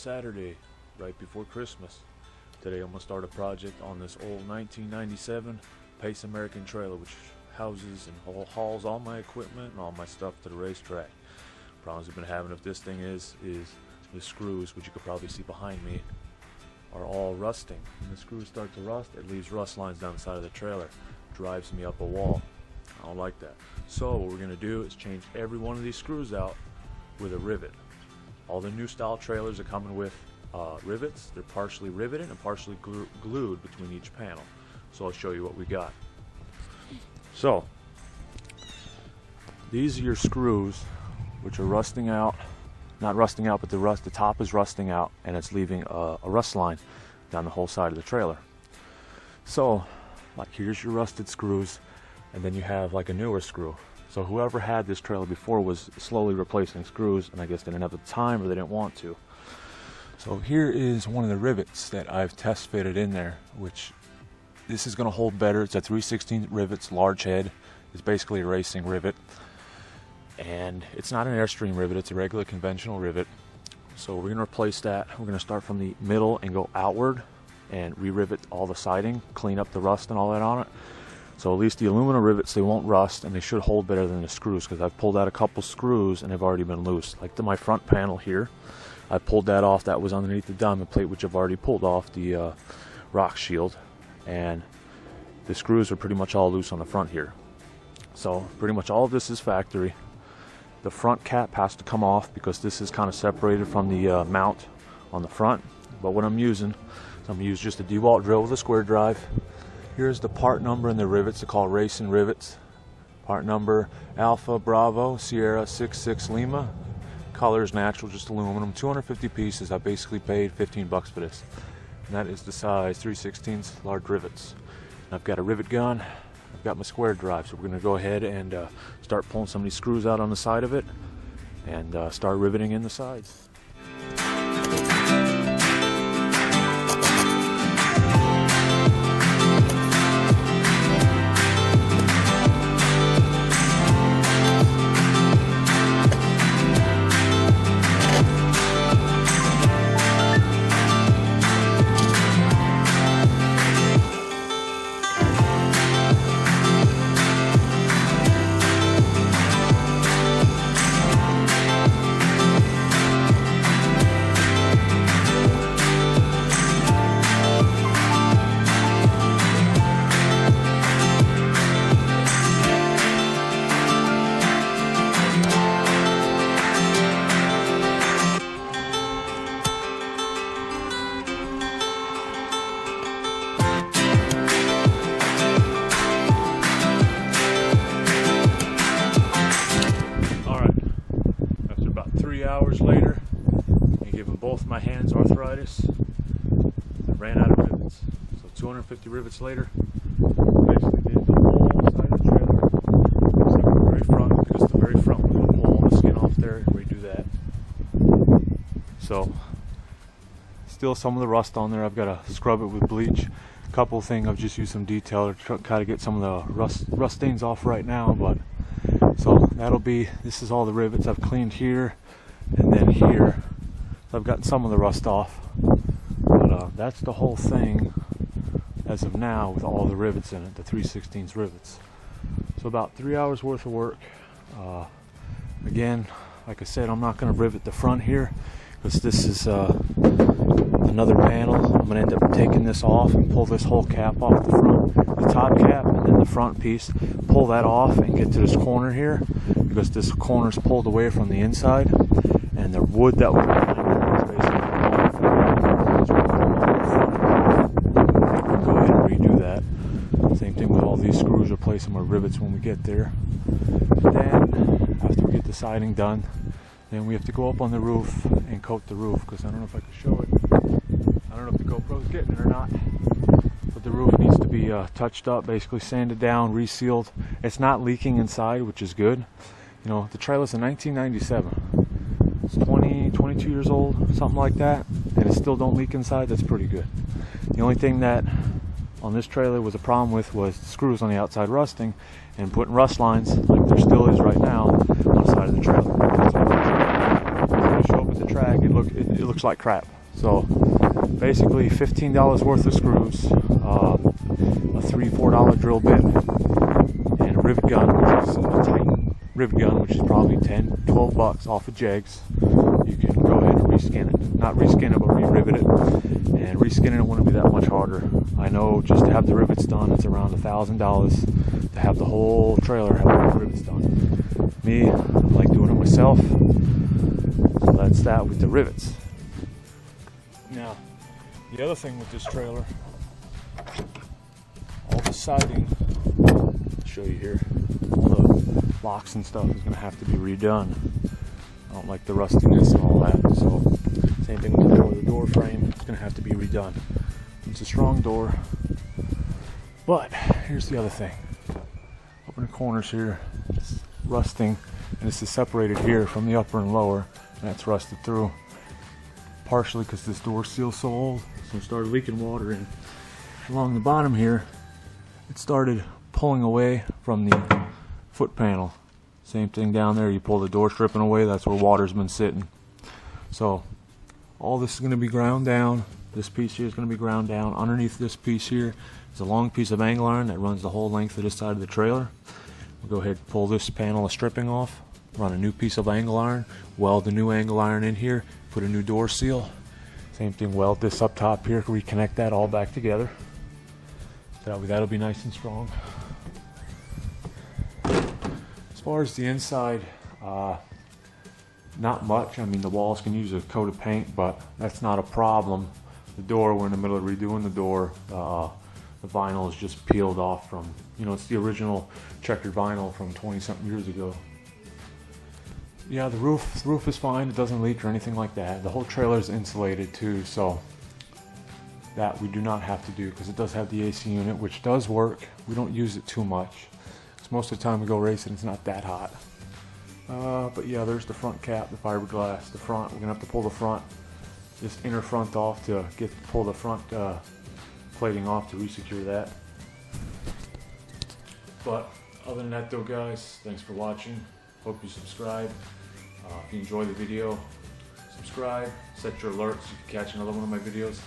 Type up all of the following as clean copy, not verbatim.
Saturday, right before Christmas. Today I'm going to start a project on this old 1997 Pace American trailer, which houses and hauls all my equipment and all my stuff to the racetrack. Problems I've been having with this thing is the screws, which you could probably see behind me, are all rusting. When the screws start to rust, it leaves rust lines down the side of the trailer. Drives me up a wall. I don't like that. So what we're going to do is change every one of these screws out with a rivet. All the new style trailers are coming with rivets. They're partially riveted and partially glued between each panel. So I'll show you what we got. So these are your screws, which are rusting out. Not rusting out, but the top is rusting out, and it's leaving a rust line down the whole side of the trailer. So like, here's your rusted screws, and then you have like a newer screw. So whoever had this trailer before was slowly replacing screws, and I guess they didn't have the time or they didn't want to. So here is one of the rivets that I've test fitted in there, which this is going to hold better. It's a 3/16 rivets, large head. It's basically a racing rivet, and it's not an Airstream rivet, it's a regular conventional rivet. So we're going to replace that. We're going to start from the middle and go outward and re-rivet all the siding, clean up the rust and all that on it. So at least the aluminum rivets, they won't rust, and they should hold better than the screws, because I've pulled out a couple screws and they've already been loose. Like my front panel here, I pulled that off. That was underneath the diamond plate, which I've already pulled off the rock shield, and the screws are pretty much all loose on the front here. So pretty much all of this is factory. The front cap has to come off because this is kind of separated from the mount on the front. But what I'm using, I'm going to use just a DeWalt drill with a square drive. Here's the part number in the rivets. They're called racing rivets. Part number Alpha Bravo Sierra 66 Lima. Color is natural, just aluminum. 250 pieces. I basically paid 15 bucks for this. And that is the size 3/16 large rivets. And I've got a rivet gun. I've got my square drive. So we're going to go ahead and start pulling some of these screws out on the side of it and start riveting in the sides. Hours later, and given both my hands arthritis, I ran out of rivets. So 250 rivets later, basically did the whole side of the trailer, except for the very front, because the very front we're going to pull all the skin off there and redo that. So still some of the rust on there. I've got to scrub it with bleach. A couple things I've just used some detail to try to get some of the rust stains off right now. But so that'll be, this is all the rivets I've cleaned here. And then here, so I've gotten some of the rust off, but that's the whole thing as of now with all the rivets in it, the 3/16 rivets. So about 3 hours worth of work. Again, like I said, I'm not going to rivet the front here because this is another panel. I'm going to end up taking this off and pull this whole cap off the front, the top cap, and then the front piece. Pull that off and get to this corner here because this corner is pulled away from the inside. And the wood that was behind it is basically off. Go ahead and redo that. Same thing with all these screws, replace them with rivets when we get there. And then, after we get the siding done, then we have to go up on the roof and coat the roof, because I don't know if I can show it. I don't know if the GoPro's getting it or not. But the roof needs to be touched up, basically sanded down, resealed. It's not leaking inside, which is good. You know, the trailer's a 1997. 22 years old, something like that, and it still don't leak inside. That's pretty good. The only thing that on this trailer was a problem with was the screws on the outside rusting and putting rust lines like there still is right now on the side of the trailer. That's what I'm going to show with the track, it looks like crap. So basically $15 worth of screws, a $3-4 drill bit, and a rivet gun, which is a Titan rivet gun, which is probably $10-12 off of Jegs. You can go ahead and reskin it. Not reskin it, but re-rivet it. And reskinning it wouldn't be that much harder. I know just to have the rivets done, it's around $1,000 to have the whole trailer have all the rivets done. Me, I like doing it myself. So that's that with the rivets. Now, the other thing with this trailer, all the siding, I'll show you here, all the locks and stuff is going to have to be redone. I don't like the rustiness and all that, so same thing with the door frame, it's going to have to be redone. It's a strong door, but here's the other thing. Up in the corners here, it's rusting, and this is separated here from the upper and lower, and that's rusted through. Partially because this door seal's so old, so it started leaking water in. Along the bottom here, it started pulling away from the foot panel. Same thing down there, you pull the door stripping away, that's where water's been sitting. So all this is going to be ground down. This piece here is going to be ground down. Underneath this piece here is a long piece of angle iron that runs the whole length of this side of the trailer. We'll go ahead and pull this panel of stripping off, run a new piece of angle iron, weld the new angle iron in here, put a new door seal. Same thing, weld this up top here, reconnect that all back together. So that'll be nice and strong. As far as the inside, not much. I mean, the walls can use a coat of paint, but that's not a problem. The door, we're in the middle of redoing the door. The vinyl is just peeled off from, it's the original checkered vinyl from 20-something years ago. Yeah, the roof is fine. It doesn't leak or anything like that. The whole trailer is insulated too, so that we do not have to do because it does have the AC unit, which does work. We don't use it too much. Because most of the time we go racing, it's not that hot. But yeah, there's the front cap, the fiberglass. The front, we're gonna have to pull the front, this inner front off to pull the front plating off to resecure that. But other than that though, guys, thanks for watching. Hope you subscribe. If you enjoy the video, subscribe, set your alerts so you can catch another one of my videos.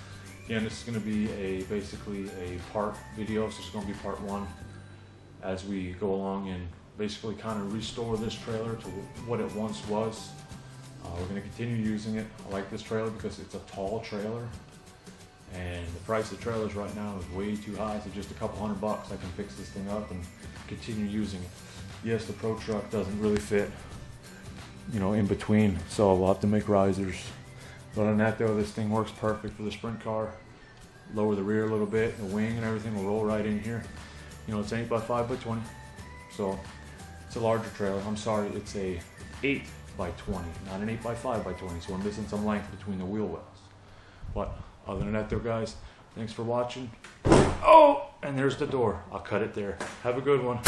Again, this is going to be basically a part video, so it's going to be part one as we go along and basically kind of restore this trailer to what it once was. We're going to continue using it. I like this trailer because it's a tall trailer, and the price of trailers right now is way too high, so just a couple $100 I can fix this thing up and continue using it. Yes, the Pro Truck doesn't really fit, in between, so we'll have to make risers. But other than that though, this thing works perfect for the sprint car. Lower the rear a little bit, the wing and everything will roll right in here. It's an 8x5x20, so it's a larger trailer. I'm sorry, it's a 8x20, not an 8x5x20, so we're missing some length between the wheel wells. But other than that though, guys, thanks for watching. Oh, and there's the door. I'll cut it there. Have a good one.